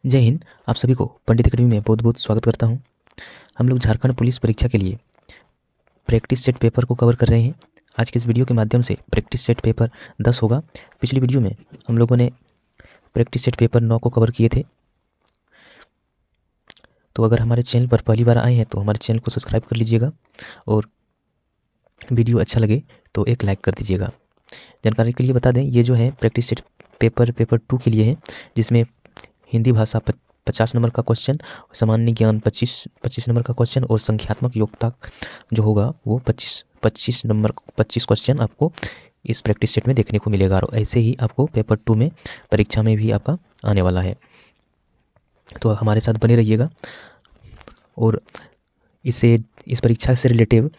जय हिंद। आप सभी को पंडित एकेडमी में बहुत बहुत स्वागत करता हूं। हम लोग झारखंड पुलिस परीक्षा के लिए प्रैक्टिस सेट पेपर को कवर कर रहे हैं। आज के इस वीडियो के माध्यम से प्रैक्टिस सेट पेपर 10 होगा। पिछली वीडियो में हम लोगों ने प्रैक्टिस सेट पेपर 9 को कवर किए थे। तो अगर हमारे चैनल पर पहली बार आए हैं तो हमारे चैनल को सब्सक्राइब कर लीजिएगा और वीडियो अच्छा लगे तो एक लाइक कर दीजिएगा। जानकारी के लिए बता दें, ये जो है प्रैक्टिस सेट पेपर 2 के लिए है, जिसमें हिंदी भाषा 50 नंबर का क्वेश्चन, सामान्य ज्ञान 25 नंबर का क्वेश्चन और संख्यात्मक योग्यता जो होगा वो 25 क्वेश्चन आपको इस प्रैक्टिस सेट में देखने को मिलेगा। और ऐसे ही आपको पेपर 2 में परीक्षा में भी आपका आने वाला है, तो हमारे साथ बने रहिएगा। और इस परीक्षा से रिलेटिव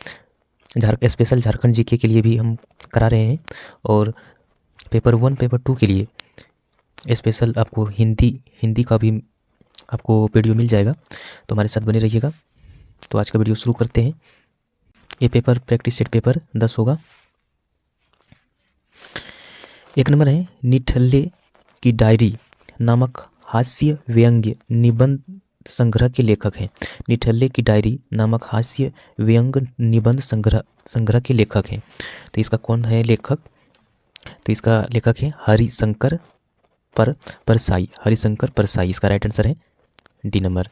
स्पेशल झारखंड जीके के लिए भी हम करा रहे हैं, और पेपर 1 पेपर 2 के लिए स्पेशल आपको हिंदी का भी आपको वीडियो मिल जाएगा, तो हमारे साथ बने रहिएगा। तो आज का वीडियो शुरू करते हैं। ये पेपर प्रैक्टिस सेट पेपर 10 होगा। 1 नंबर है, निठल्ले की डायरी नामक हास्य व्यंग्य निबंध संग्रह के लेखक हैं। निठल्ले की डायरी नामक हास्य व्यंग्य निबंध संग्रह के लेखक हैं। तो इसका कौन है लेखक? तो इसका लेखक है हरिशंकर परसाई। हरिशंकर परसाई इसका राइट आंसर है डी नंबर।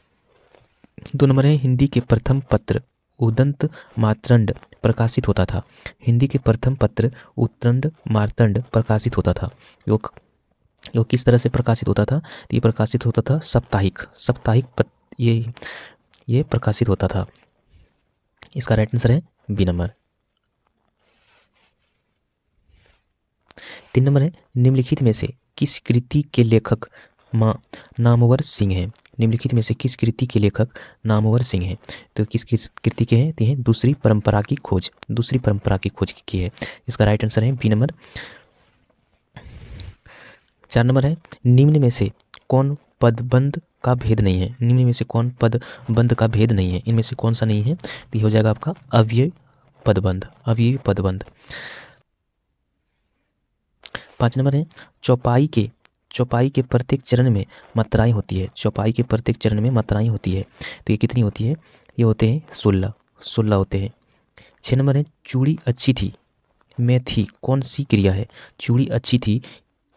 2 नंबर है, हिंदी के प्रथम पत्र उदंत मार्तंड प्रकाशित होता था। हिंदी के प्रथम पत्र उदंत मार्तंड प्रकाशित होता था। यो किस तरह से प्रकाशित होता था? तो ये प्रकाशित होता था साप्ताहिक ये प्रकाशित होता था। इसका राइट आंसर है बी नंबर। 3 नंबर है, निम्नलिखित में से किस कृति के लेखक नामवर सिंह हैं? निम्नलिखित में से किस कृति के लेखक नामवर सिंह हैं? तो किस कृति के हैं? ये दूसरी परंपरा की खोज की है। इसका राइट आंसर है बी नंबर। 4 नंबर है, निम्न में से कौन पदबंध का भेद नहीं है? निम्न में से कौन पदबंध का भेद नहीं है? इनमें से कौन सा नहीं है? तो ये हो जाएगा आपका अव्यय पदबंध। 5 नंबर है, चौपाई के प्रत्येक चरण में मात्राएं होती है। चौपाई के प्रत्येक चरण में मात्राएं होती है, तो ये कितनी होती है? ये होते हैं 16 होते हैं। 6 नंबर है, चूड़ी अच्छी थी मैं थी कौन सी क्रिया है? चूड़ी अच्छी थी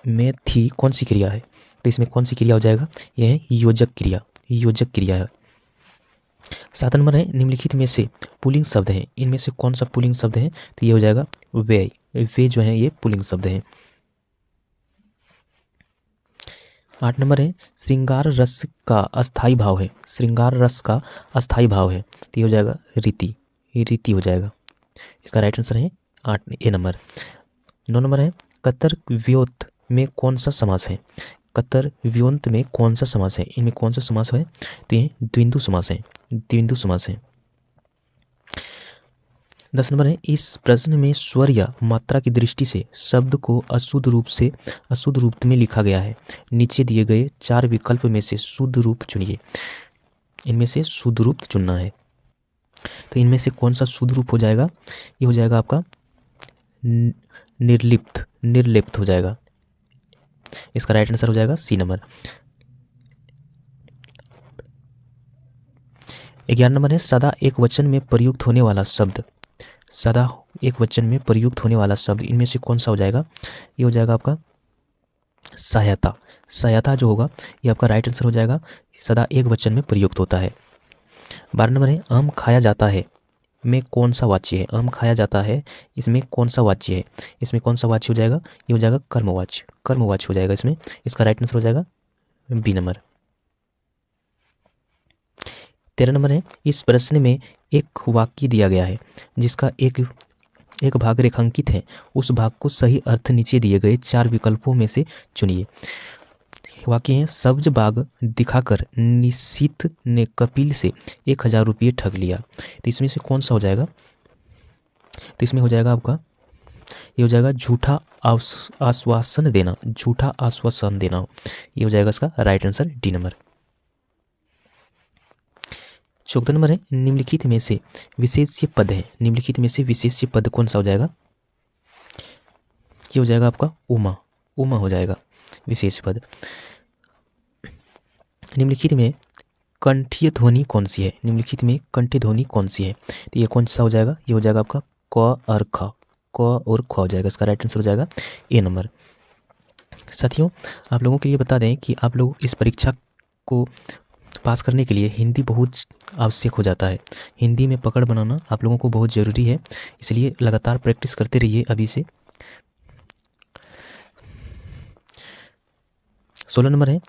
मैं थी कौन सी क्रिया है? तो इसमें कौन सी क्रिया हो जाएगा? यह है योजक क्रिया है। 7 नंबर है, निम्नलिखित में से पुल्लिंग शब्द है, इनमें से कौन सा पुल्लिंग शब्द है? तो ये हो जाएगा वे जो है ये पुल्लिंग शब्द है। 8 नंबर है, श्रृंगार रस का अस्थाई भाव है। श्रृंगार रस का अस्थाई भाव है, तो ये हो जाएगा रीति हो जाएगा। इसका राइट आंसर है 8 नंबर। 9 नंबर है, कतर व्योत में कौन सा समास है? कतर व्योंत में कौन सा समास है? इनमें कौन सा समास है? तो ये द्विंदु समास है। 10 नंबर है, इस प्रश्न में स्वर या मात्रा की दृष्टि से शब्द को अशुद्ध रूप में लिखा गया है। नीचे दिए गए 4 विकल्प में से शुद्ध रूप चुनिए। इनमें से शुद्ध रूप चुनना है, तो इनमें से कौन सा शुद्ध रूप हो जाएगा? ये हो जाएगा आपका निर्लिप्त हो जाएगा। इसका राइट आंसर हो जाएगा सी नंबर। 11 नंबर है, सदा एक वचन में प्रयुक्त होने वाला शब्द इनमें से कौन सा हो जाएगा? ये हो जाएगा आपका सहायता जो होगा ये आपका राइट आंसर हो जाएगा। सदा एक वचन में प्रयुक्त होता है। 12 नंबर है, आम खाया जाता है में कौन सा वाच्य है? आम खाया जाता है इसमें कौन सा वाच्य है? इसमें कौन सा वाच्य हो जाएगा? ये हो जाएगा कर्मवाच्य हो जाएगा इसमें। इसका राइट आंसर हो जाएगा बी नंबर। 13 नंबर है, इस प्रश्न में एक वाक्य दिया गया है जिसका एक भाग रेखांकित है। उस भाग को सही अर्थ नीचे दिए गए 4 विकल्पों में से चुनिए। वाक्य है, सब्ज बाग दिखाकर निशित ने कपिल से 1000 रुपये ठग लिया। तो इसमें से कौन सा हो जाएगा? तो इसमें हो जाएगा आपका, ये हो जाएगा झूठा आश्वासन देना। ये हो जाएगा इसका right answer D number. 14 number है, निम्नलिखित में से विशेष्य पद है। निम्नलिखित में से विशेष्य पद कौन सा हो जाएगा? ये हो जाएगा आपका उमा हो जाएगा विशेष पद। निम्नलिखित में कंठीय ध्वनि कौन सी है? निम्नलिखित में कंठीय ध्वनि कौन सी है? तो ये कौन सा हो जाएगा? ये हो जाएगा आपका क और ख, क और ख हो जाएगा। इसका राइट आंसर हो जाएगा ए नंबर। साथियों, आप लोगों के लिए बता दें कि आप लोग इस परीक्षा को पास करने के लिए हिंदी बहुत आवश्यक हो जाता है। हिंदी में पकड़ बनाना आप लोगों को बहुत ज़रूरी है, इसलिए लगातार प्रैक्टिस करते रहिए अभी से। 16 नंबर है,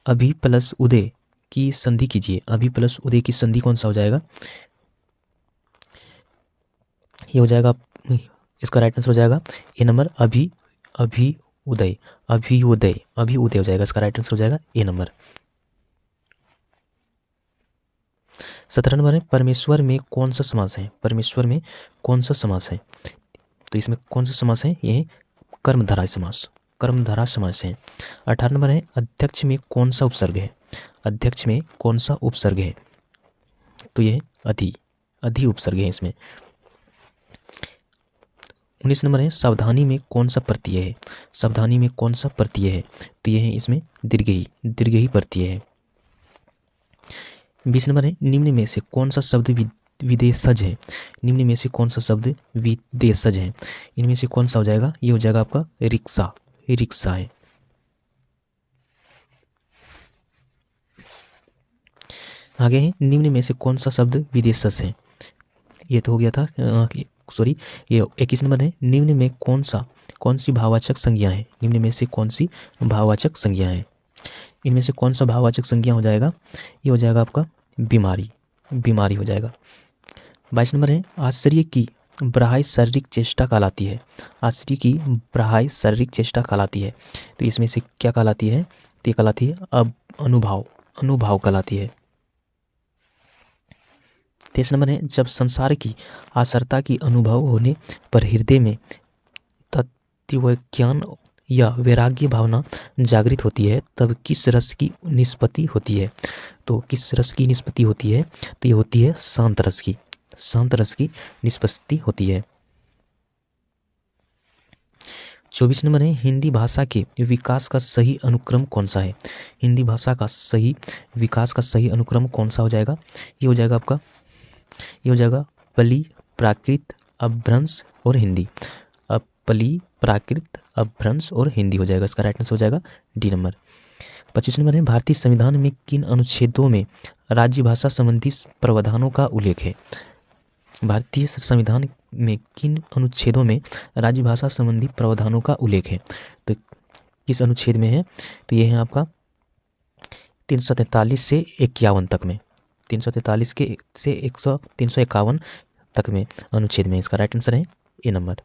अभी प्लस उदय की संधि कीजिए। अभी प्लस उदय की संधि कौन सा हो जाएगा? ये हो जाएगा, इसका राइट आंसर हो जाएगा ए नंबर, अभी अभी उदय, अभ्युदय, अभ्युदय हो जाएगा। इसका राइट आंसर हो जाएगा ए नंबर। 17 नंबर है, परमेश्वर में कौन सा समास है? परमेश्वर में कौन सा समास है? तो इसमें कौन सा समास है? ये कर्मधारय समास, कर्मधारय समास है। 18 नंबर है, अध्यक्ष में कौन सा उपसर्ग है? अध्यक्ष में कौन सा उपसर्ग है? तो ये अधि, अधि उपसर्ग है इसमें। 19 नंबर है, सावधानी में कौन सा प्रत्यय है? सावधानी में कौन सा प्रत्यय है? तो ये है इसमें दीर्घई, दीर्घई प्रत्यय है। 20 नंबर है, निम्न में से कौन सा शब्द विदेशज है? निम्न में से कौन सा शब्द विदेशज है? इनमें से कौन सा हो जाएगा? ये हो जाएगा आपका रिक्शा, रिक्शा है। आगे है, निम्न में से कौन सा शब्द विदेशज है? ये तो हो गया था, सॉरी, ये 21 नंबर है, निम्न में कौन सी भाववाचक संज्ञा है? निम्न में से कौन सी भाववाचक संज्ञा है? इनमें से कौन सा भाववाचक संज्ञा हो जाएगा? ये हो जाएगा आपका बीमारी, बीमारी हो जाएगा। 22 नंबर है, आश्चर्य की ब्राह्य शारीरिक चेष्टा कहलाती है। आश्चर्य की ब्राह्य शारीरिक चेष्टा कहलाती है। तो इसमें से क्या कहलाती है? तो ये कहलाती है अब अनुभाव, अनुभाव कहलाती है। 23 नंबर है, जब संसार की आसरता की अनुभव होने पर हृदय में तत्व ज्ञान या वैराग्य भावना जागृत होती है, तब किस रस की निष्पत्ति होती है? तो किस रस की निष्पत्ति होती है? तो ये होती है शांत रस की, शांत रस की निष्पत्ति होती है। 24 नंबर है, हिंदी भाषा के विकास का सही अनुक्रम कौन सा है? हिंदी भाषा का सही विकास का सही अनुक्रम कौन सा हो जाएगा? ये हो जाएगा आपका, ये हो जाएगा पली, प्राकृत, अपभ्रंश और हिंदी। पली, प्राकृत, अपभ्रंश और हिंदी हो जाएगा। इसका राइट आंसर हो जाएगा डी नंबर। 25 नंबर है, भारतीय संविधान में किन अनुच्छेदों में राज्य भाषा संबंधी प्रावधानों का उल्लेख है? भारतीय संविधान में किन अनुच्छेदों में राज्य भाषा संबंधी प्रावधानों का उल्लेख है? तो किस अनुच्छेद में है? तो ये है आपका 343 से 51 तक में, 343 के से 351 तक में अनुच्छेद में। इसका राइट आंसर है ए नंबर।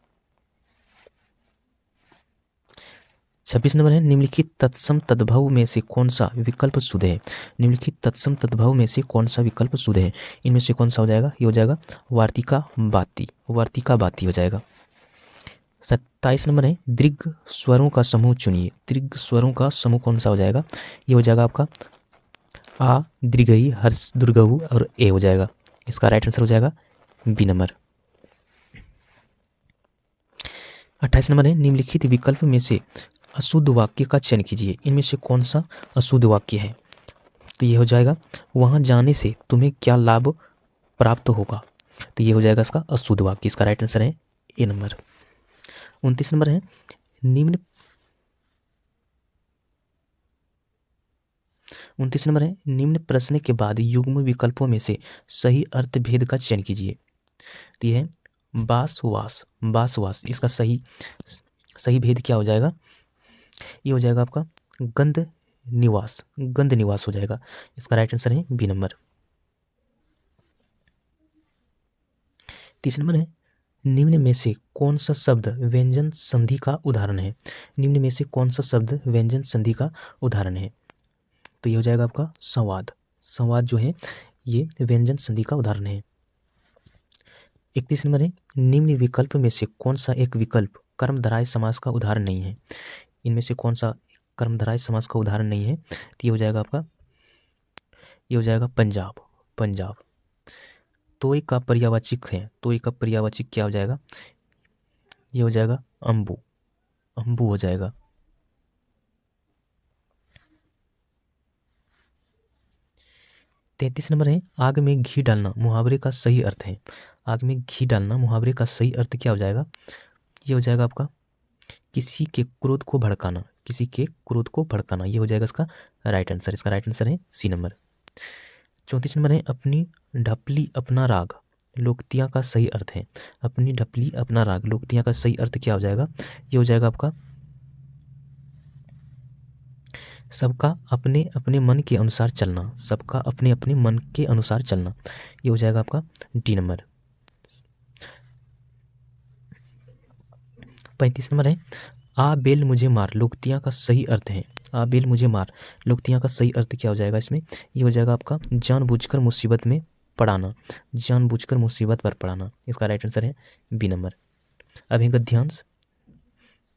26 नंबर है, निम्नलिखित तत्सम तद्भव में से कौन सा विकल्प शुद्ध है? निम्नलिखित तत्सम तद्भव में से कौन सा विकल्प शुद्ध है? इनमें से कौन सा हो जाएगा? ये हो जाएगा वार्तिका बाती, वार्तिका बाती हो जाएगा। 27 नंबर है, दीर्घ स्वरों का समूह चुनिए। दीर्घ स्वरों का समूह कौन सा हो जाएगा? ये हो जाएगा आपका आ, दीर्घई, हर्ष, दुर्गहु और ए हो जाएगा। इसका राइट आंसर हो जाएगा बी नंबर। 28 नंबर है, निम्नलिखित विकल्प में से अशुद्ध वाक्य का चयन कीजिए। इनमें से कौन सा अशुद्ध वाक्य है? तो ये हो जाएगा वहां जाने से तुम्हें क्या लाभ प्राप्त होगा। तो ये हो जाएगा इसका अशुद्ध वाक्य। इसका राइट आंसर है ए नंबर। 29 नंबर है, निम्न 29 नंबर है, निम्न प्रश्न के बाद युग्म विकल्पों में से सही अर्थ भेद का चयन कीजिए। तो ये है बास वास, बास वास। इसका सही भेद क्या हो जाएगा? ये हो जाएगा आपका गंध निवास, गंध निवास हो जाएगा। इसका राइट आंसर है बी नंबर। 30 नंबर है, निम्न में से कौन सा शब्द व्यंजन संधि का उदाहरण है? निम्न में से कौन सा शब्द व्यंजन संधि का उदाहरण है? तो ये हो जाएगा आपका संवाद, संवाद जो है ये व्यंजन संधि का उदाहरण है। 31 नंबर है, निम्न विकल्प में से कौन सा एक विकल्प कर्मधारय समास का उदाहरण नहीं है? इनमें से कौन सा कर्मधारय समास का उदाहरण नहीं है? तो ये हो जाएगा आपका, ये हो जाएगा पंजाब, पंजाब। तोय का पर्यायवाची है, तोय का पर्यायवाची क्या हो जाएगा? ये हो जाएगा अंबु, अंबु हो जाएगा। 33 नंबर है आग में घी डालना मुहावरे का सही अर्थ है। आग में घी डालना मुहावरे का सही अर्थ क्या हो जाएगा? ये हो जाएगा आपका किसी के क्रोध को भड़काना, किसी के क्रोध को भड़काना, ये हो जाएगा इसका राइट आंसर। इसका राइट आंसर है सी नंबर। 34 नंबर है अपनी ढपली अपना राग लोकतियाँ का सही अर्थ है। अपनी ढपली अपना राग लोकतियाँ का सही अर्थ क्या हो जाएगा? ये हो जाएगा आपका सबका अपने अपने मन के अनुसार चलना, सबका अपने अपने मन के अनुसार चलना, ये हो जाएगा आपका डी नंबर। 35 नंबर है आ बेल मुझे मार लोकतियाँ का सही अर्थ है। आ बेल मुझे मार लोकतियाँ का सही अर्थ क्या हो जाएगा इसमें? ये हो जाएगा आपका जानबूझकर मुसीबत में पड़ाना, जानबूझकर मुसीबत पर पड़ाना, इसका राइट आंसर है बी नंबर। अब है गद्यांश।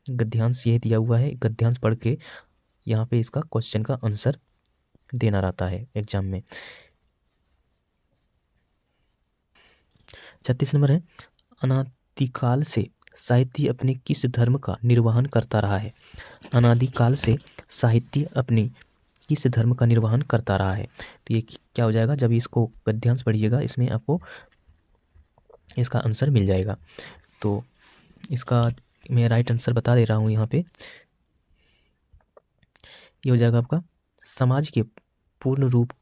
गद्यांश ये दिया हुआ है, गद्यांश पढ़ के यहाँ पे इसका क्वेश्चन का आंसर देना रहता है एग्जाम में। 36 नंबर है अनादिकाल से साहित्य अपने किस धर्म का निर्वहन करता रहा है? अनादिकाल से साहित्य अपने किस धर्म का निर्वहन करता रहा है? तो ये क्या हो जाएगा? जब इसको गद्यांश पढ़िएगा इसमें आपको इसका आंसर मिल जाएगा। तो इसका मैं राइट आंसर बता दे रहा हूँ यहाँ पे। ये हो जाएगा आपका समाज के पूर्ण रूप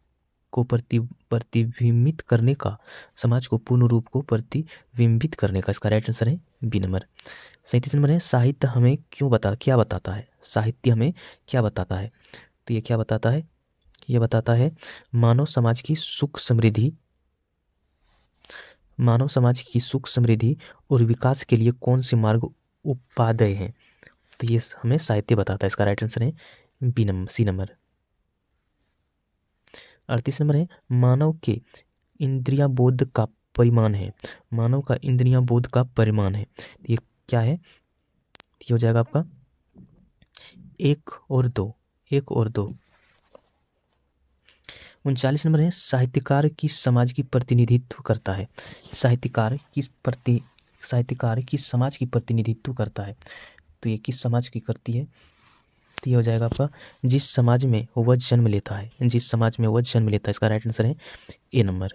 को प्रतिबिंबित करने का, समाज को पूर्ण रूप को प्रतिबिंबित करने का, इसका राइट आंसर है बी नंबर। 37 नंबर है साहित्य हमें क्या बताता है? साहित्य हमें क्या बताता है? तो ये क्या बताता है? ये बताता है मानव समाज की सुख समृद्धि, मानव समाज की सुख समृद्धि और विकास के लिए कौन से मार्ग उपादेय हैं? तो ये हमें साहित्य बताता है। इसका राइट आंसर है B number, C number. 38 number है मानव के इंद्रिया बोध का परिमाण है। मानव का इंद्रिया बोध का परिमाण है, ये क्या है? ये हो जाएगा आपका 1 और 2, 1 और 2। 39 नंबर है साहित्यकार किस समाज की प्रतिनिधित्व करता है? साहित्यकार किस समाज की प्रतिनिधित्व करता है? तो ये किस समाज की करती है? तो ये हो जाएगा आपका जिस समाज में वह जन्म लेता है, जिस समाज में वह जन्म लेता है, इसका राइट आंसर है ए नंबर।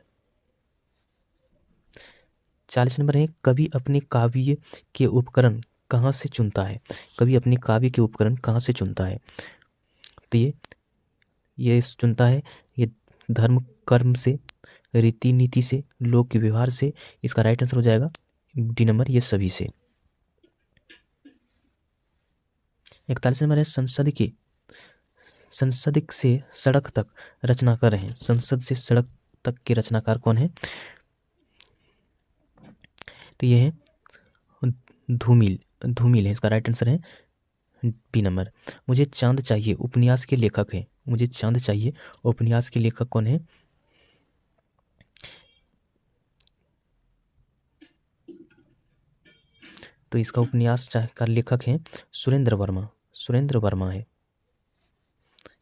40 नंबर है कवि अपने काव्य के उपकरण कहाँ से चुनता है? कवि अपने काव्य के उपकरण कहाँ से चुनता है? तो ये चुनता है ये धर्म कर्म से, रीति नीति से, लोक व्यवहार से, इसका राइट आंसर हो जाएगा डी नंबर, ये सभी से। 41 नंबर है संसद से सड़क तक रचनाकार हैं। संसद से सड़क तक के रचनाकार कौन है? तो ये है धूमिल है, इसका राइट आंसर है बी नंबर। मुझे चांद चाहिए उपन्यास के लेखक हैं। मुझे चांद चाहिए उपन्यास के लेखक कौन है? तो इसका उपन्यास का लेखक है सुरेंद्र वर्मा, सुरेंद्र वर्मा है।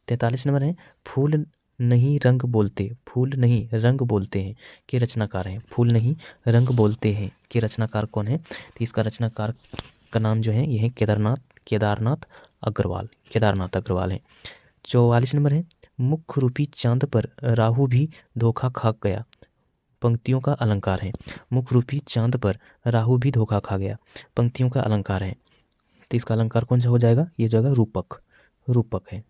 43 नंबर है फूल नहीं रंग बोलते, फूल नहीं रंग बोलते हैं के रचनाकार हैं। फूल नहीं रंग बोलते हैं के रचनाकार कौन है? तो इसका रचनाकार का नाम जो है यह है केदारनाथ अग्रवाल है। 44 नंबर है मुख्य रूपी चांद पर राहु भी धोखा खा गया, पंक्तियों का अलंकार है। मुख्य रूपी चांद पर राहु भी धोखा खा गया, पंक्तियों का अलंकार है। तो इसका अलंकार कौन सा हो जाएगा? ये जाएगा रूपक है।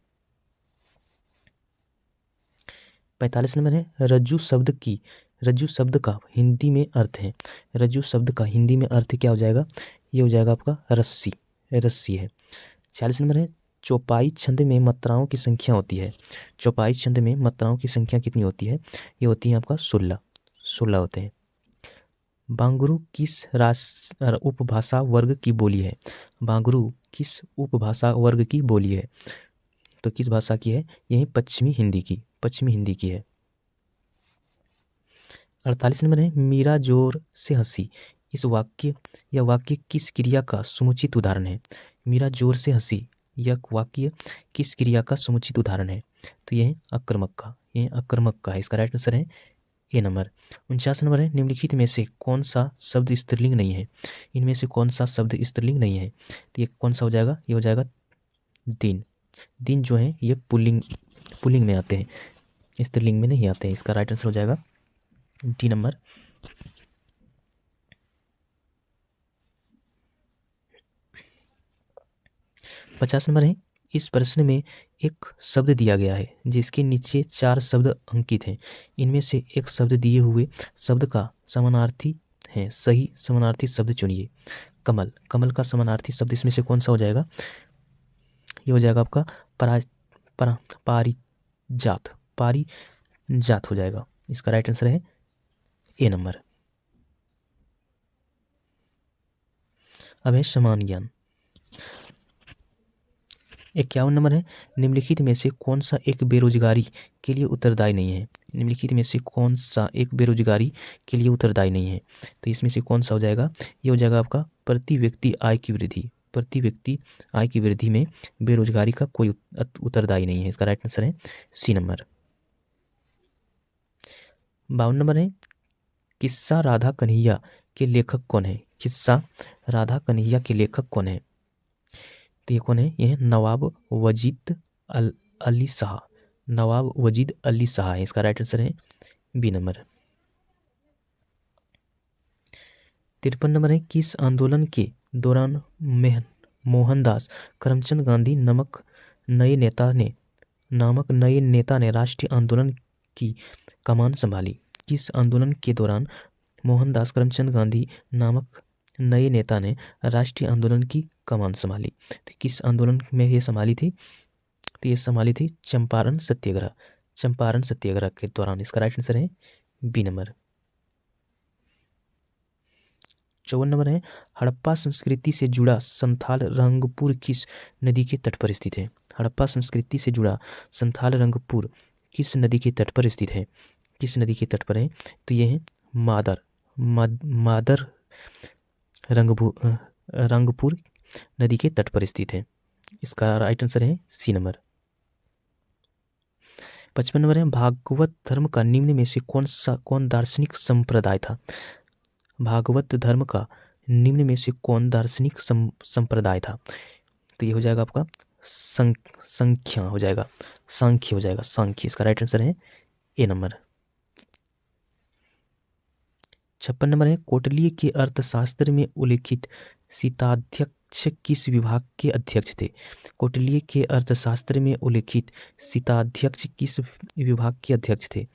45 नंबर है रज्जु शब्द का हिंदी में अर्थ है। रज्जु शब्द का हिंदी में अर्थ क्या हो जाएगा? ये हो जाएगा आपका रस्सी है। 40 नंबर है चौपाई छंद में मात्राओं की संख्या होती है। चौपाई छंद में मात्राओं की संख्या कितनी होती है? ये होती है आपका 16 होते हैं। बांगरू किस उपभाषा वर्ग की बोली है? बांगरू किस उपभाषा वर्ग की बोली है? तो किस भाषा की है? यही पश्चिमी हिंदी की है। 48 नंबर है मीरा जोर से हंसी, इस वाक्य किस क्रिया का समुचित उदाहरण है? मीरा जोर से हंसी यह वाक्य किस क्रिया का समुचित उदाहरण है? तो यह आक्रामक का है। इसका राइट आंसर है ए नंबर। 49 नंबर है निम्नलिखित में से कौन सा शब्द स्त्रीलिंग नहीं है? इनमें से कौन सा शब्द स्त्रीलिंग नहीं है? तो ये कौन सा हो जाएगा? ये हो जाएगा दिन जो है ये पुल्लिंग में आते हैं। स्त्रीलिंग में नहीं आते हैं। इसका राइट आंसर हो जाएगा डी नंबर। 50 नंबर है, इस प्रश्न में एक शब्द दिया गया है जिसके नीचे 4 शब्द अंकित हैं। इनमें से एक शब्द दिए हुए शब्द का समानार्थी है, सही समानार्थी शब्द चुनिए। कमल, कमल का समानार्थी शब्द इसमें से कौन सा हो जाएगा? ये हो जाएगा आपका पारिजात, पारिजात हो जाएगा। इसका राइट आंसर है ए नंबर। अब है समान ज्ञान। 51 नंबर है, निम्नलिखित में से कौन सा एक बेरोजगारी के लिए उत्तरदायी नहीं है? निम्नलिखित में से कौन सा एक बेरोजगारी के लिए उत्तरदायी नहीं है? तो इसमें से कौन सा हो जाएगा? ये हो जाएगा आपका प्रति व्यक्ति आय की वृद्धि। प्रति व्यक्ति आय की वृद्धि में बेरोजगारी का कोई उत्तरदायी नहीं है। इसका राइट आंसर है सी नंबर। 52 नंबर है, किस्सा राधा कन्हैया के लेखक कौन है? किस्सा राधा कन्हैया के लेखक कौन है? तो ये कौन है? ये है नवाब वजीद अली शाह। नवाब वजीद अली शाह है। इसका राइट आंसर है बी नंबर। 53 नंबर है, किस आंदोलन के दौरान मोहनदास करमचंद गांधी नामक नए नेता ने राष्ट्रीय आंदोलन की कमान संभाली? किस आंदोलन के दौरान मोहनदास करमचंद गांधी नामक नए नेता ने राष्ट्रीय आंदोलन की कमान संभाली? तो किस आंदोलन में ये संभाली थी? तो ये संभाली थी चंपारण सत्याग्रह। चंपारण सत्याग्रह के दौरान। इसका राइट आंसर है बी नंबर। 54 नंबर है, हड़प्पा संस्कृति से जुड़ा संथाल रंगपुर किस नदी के तट पर स्थित है? हड़प्पा संस्कृति से जुड़ा संथाल रंगपुर किस नदी के तट पर स्थित है? किस नदी के तट पर है? तो ये है मादर रंगपुर नदी के तट पर स्थित है। इसका राइट आंसर है सी नंबर। 55 नंबर है, भागवत धर्म का निम्न में से कौन दार्शनिक संप्रदाय था? भागवत धर्म का निम्न में से कौन दार्शनिक संप्रदाय था? तो ये हो जाएगा आपका सांख्य हो जाएगा, सांख्य हो जाएगा, सांख्य। इसका राइट आंसर है ए नंबर। 56 नंबर है, कौटिल्य के अर्थशास्त्र में उल्लिखित शीताध्यक्ष किस विभाग के अध्यक्ष थे? कौटिल्य के अर्थशास्त्र में उल्लिखित शीताध्यक्ष किस विभाग के अध्यक्ष थे?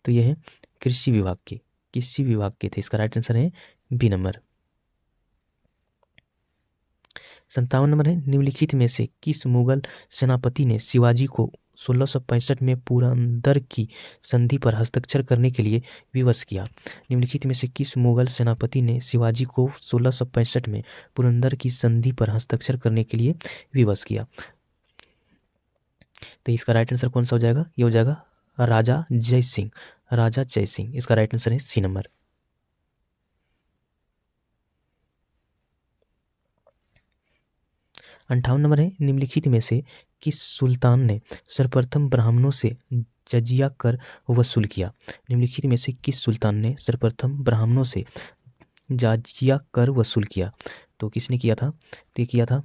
तो यह है कृषि विभाग के, कृषि विभाग के थे। इसका राइट आंसर है बी नंबर। 57 नंबर है, निम्नलिखित में से किस मुगल सेनापति ने शिवाजी को 1665 में पुरंदर की संधि पर हस्ताक्षर करने के लिए विवश किया? निम्नलिखित में से किस मुगल सेनापति ने शिवाजी को 1665 में पुरंदर की संधि पर हस्ताक्षर करने के लिए विवश किया? तो इसका राइट आंसर कौन सा हो जाएगा? ये हो जाएगा राजा जय सिंह, राजा जय सिंह। इसका राइट आंसर है सी नंबर। 58 नंबर है, निम्नलिखित में से किस सुल्तान ने सर्वप्रथम ब्राह्मणों से जजिया कर वसूल किया? निम्नलिखित में से किस सुल्तान ने सर्वप्रथम ब्राह्मणों से जजिया कर वसूल किया? तो किसने किया था? तो किया था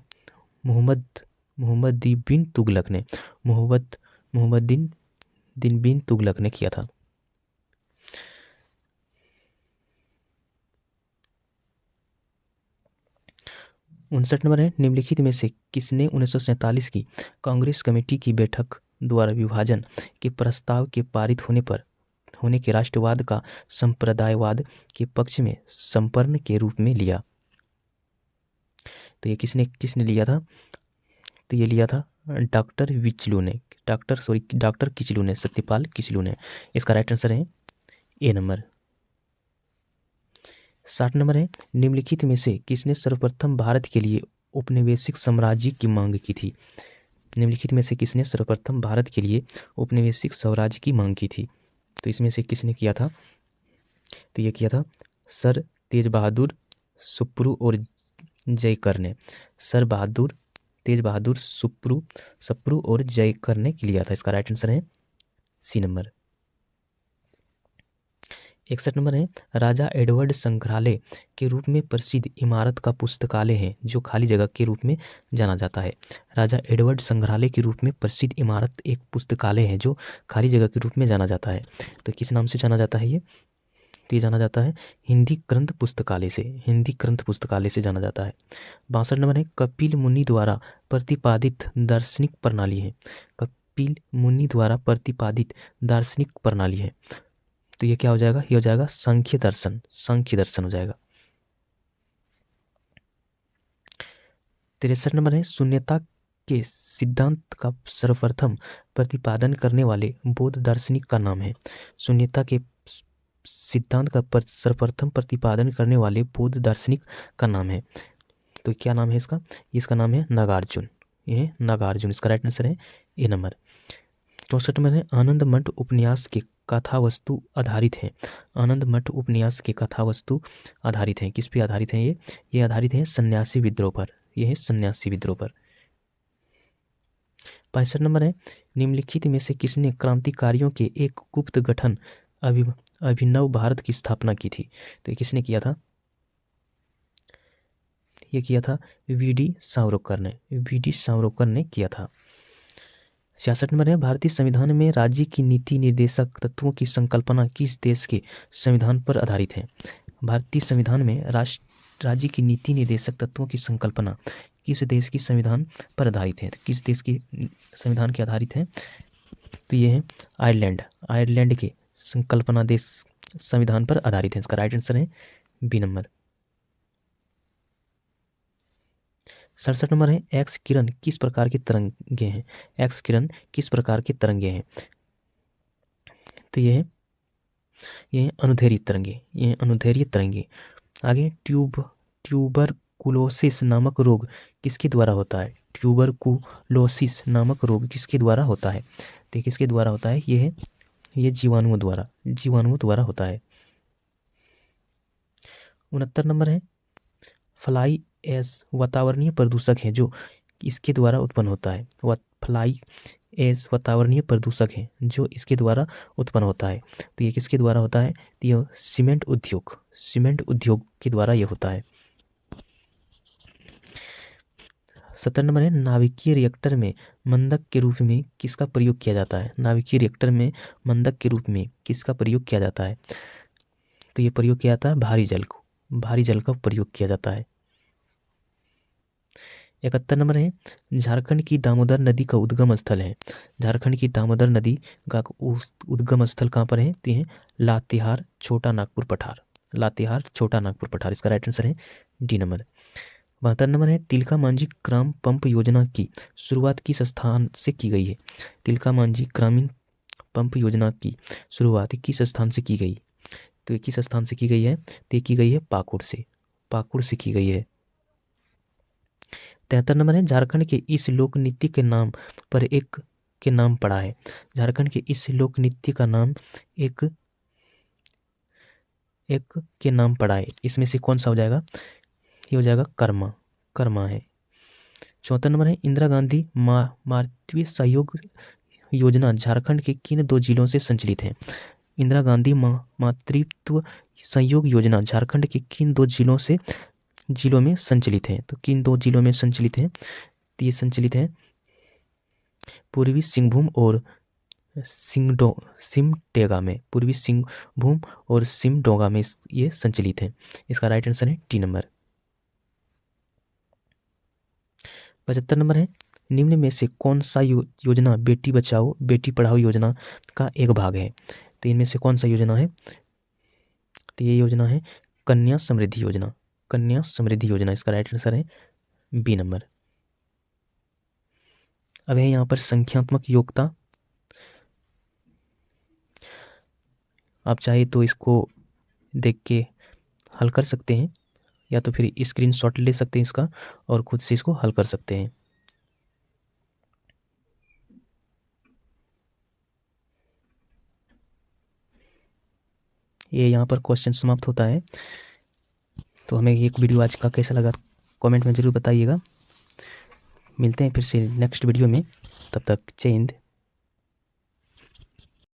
मोहम्मद बिन तुगलक ने। मोहम्मद बिन तुगलक ने किया था। 59 नंबर है, निम्नलिखित में से किसने 1947 की कांग्रेस कमेटी की बैठक द्वारा विभाजन के प्रस्ताव के पारित होने के राष्ट्रवाद का संप्रदायवाद के पक्ष में संपर्ण के रूप में लिया? तो ये किसने लिया था? तो ये लिया था डॉक्टर किचलू ने, सत्यपाल किचलू ने। इसका राइट आंसर है ए नंबर। 60 नंबर है, निम्नलिखित में से किसने सर्वप्रथम भारत के लिए औपनिवेशिक साम्राज्य की मांग की थी? निम्नलिखित में से किसने सर्वप्रथम भारत के लिए औपनिवेशिक स्वराज्य की मांग की थी? तो इसमें से किसने किया था? तो ये किया था सर तेज बहादुर सुप्रू और जयकर ने। तेज बहादुर सुप्रू और जयकर ने लिया था। इसका राइट आंसर है सी नंबर। 61 नंबर है, राजा एडवर्ड संग्रहालय के रूप में प्रसिद्ध इमारत का पुस्तकालय है जो खाली जगह के रूप में जाना जाता है। राजा एडवर्ड संग्रहालय के रूप में प्रसिद्ध इमारत एक पुस्तकालय है जो खाली जगह के रूप में जाना जाता है। तो किस नाम से जाना जाता है ये? तो ये जाना जाता है हिंदी ग्रंथ पुस्तकालय से, हिंदी ग्रंथ पुस्तकालय से जाना जाता है। 62 नंबर है, कपिल मुनि द्वारा प्रतिपादित दार्शनिक प्रणाली है। कपिल मुनि द्वारा प्रतिपादित दार्शनिक प्रणाली है। तो ये क्या हो जाएगा? ये हो जाएगा सांख्य दर्शन, सांख्य दर्शन हो जाएगा। 63 नंबर है, शून्यता के सिद्धांत का सर्वप्रथम प्रतिपादन करने वाले बौद्ध दार्शनिक का नाम है। शून्यता के सिद्धांत का सर्वप्रथम प्रतिपादन करने वाले बौद्ध दार्शनिक का नाम है। तो क्या नाम है इसका? इसका नाम है नागार्जुन। ये नागार्जुन, इसका राइट आंसर है ए नंबर। 64 नंबर है, आनंद मठ उपन्यास के कथा वस्तु आधारित है। आनंद मठ उपन्यास के कथा वस्तु आधारित है। किस पे आधारित है ये आधारित है सन्यासी विद्रोह पर। यह है सन्यासी विद्रोह पर। 65 नंबर है, निम्नलिखित में से किसने क्रांतिकारियों के एक गुप्त गठन अभिनव भारत की स्थापना की थी? तो ये किसने किया था? ये किया था वी.डी. सावरकर ने, वी.डी. सावरकर ने किया था। 66 नंबर है, भारतीय संविधान में राज्य की नीति निर्देशक तत्वों की संकल्पना किस देश के संविधान पर आधारित है? भारतीय संविधान में राज्य की नीति निर्देशक तत्वों की संकल्पना किस देश की संविधान पर आधारित है? किस देश की संविधान के आधारित है? तो ये है आयरलैंड। आयरलैंड के संकल्पना देश संविधान पर आधारित है। इसका राइट आंसर है बी नंबर। 67 नंबर है, एक्स किरण किस प्रकार की तरंगे हैं? एक्स किरण किस प्रकार की तरंगे हैं? तो ये है अनुदैर्घ्य तरंगे, ये अनुदैर्घ्य तरंगे। आगे ट्यूबरकुलोसिस नामक रोग किसके द्वारा होता है? ट्यूबरकुलोसिस नामक रोग किसके द्वारा होता है? तो किसके द्वारा होता है? ये जीवाणुओं द्वारा होता है। 69 नंबर है, फ्लाई ऐश वातावरणीय प्रदूषक है जो इसके द्वारा उत्पन्न होता है। फ्लाई ऐश वातावरणीय प्रदूषक है जो इसके द्वारा उत्पन्न होता है। तो ये किसके द्वारा होता है? तो यह सीमेंट उद्योग के द्वारा यह होता है। 70 नंबर है, नाभिकीय रिएक्टर में मंदक के रूप में किसका प्रयोग किया जाता है? नाभिकीय रिएक्टर में मंदक के रूप में किसका प्रयोग किया जाता है? तो ये प्रयोग किया जाता है भारी जल का प्रयोग किया जाता है। 71 नंबर है, झारखंड की दामोदर नदी का उद्गम स्थल है। झारखंड की दामोदर नदी का उद्गम स्थल कहाँ पर है? तो ये लातेहार छोटा नागपुर पठार। लातेहार छोटा नागपुर पठार, इसका राइट आंसर है डी नंबर। 72 नंबर है, तिलका मांझी ग्राम पंप योजना की शुरुआत किस स्थान से की गई है? तिलका मांझी ग्रामीण पंप योजना की शुरुआत किस स्थान से की गई? तो ये किस स्थान से की गई है? तो की गई है पाकुड़ से की गई है। 73 नंबर है, झारखंड के इस लोक नृत्य के नाम पर एक के नाम पड़ा है। झारखंड के इस लोक नृत्य का नाम एक के नाम पड़ा है। इसमें से कौन सा हो जाएगा? ये हो जाएगा कर्मा है। 74 नंबर है, इंदिरा गांधी मातृत्व सहयोग योजना झारखंड के किन 2 जिलों से संचालित है? इंदिरा गांधी मातृत्व सहयोग योजना झारखंड के किन 2 जिलों में संचालित है? तो किन 2 जिलों में संचालित है? तो ये संचालित है पूर्वी सिंहभूम और सिमडेगा में। पूर्वी सिंहभूम और सिमडेगा में ये संचालित है। इसका राइट आंसर है टी नंबर। 75 नंबर है, निम्न में से कौन सा योजना बेटी बचाओ बेटी पढ़ाओ योजना का एक भाग है? तो इनमें से कौन सा योजना है? तो ये योजना है कन्या समृद्धि योजना। इसका राइट आंसर है बी नंबर। अब है यहाँ पर संख्यात्मक योग्यता। आप चाहे तो इसको देख के हल कर सकते हैं या तो फिर स्क्रीनशॉट ले सकते हैं इसका और खुद से इसको हल कर सकते हैं। ये यहाँ पर क्वेश्चन समाप्त होता है। तो हमें एक वीडियो आज का कैसा लगा कमेंट में ज़रूर बताइएगा। मिलते हैं फिर से नेक्स्ट वीडियो में, तब तक जय हिंद।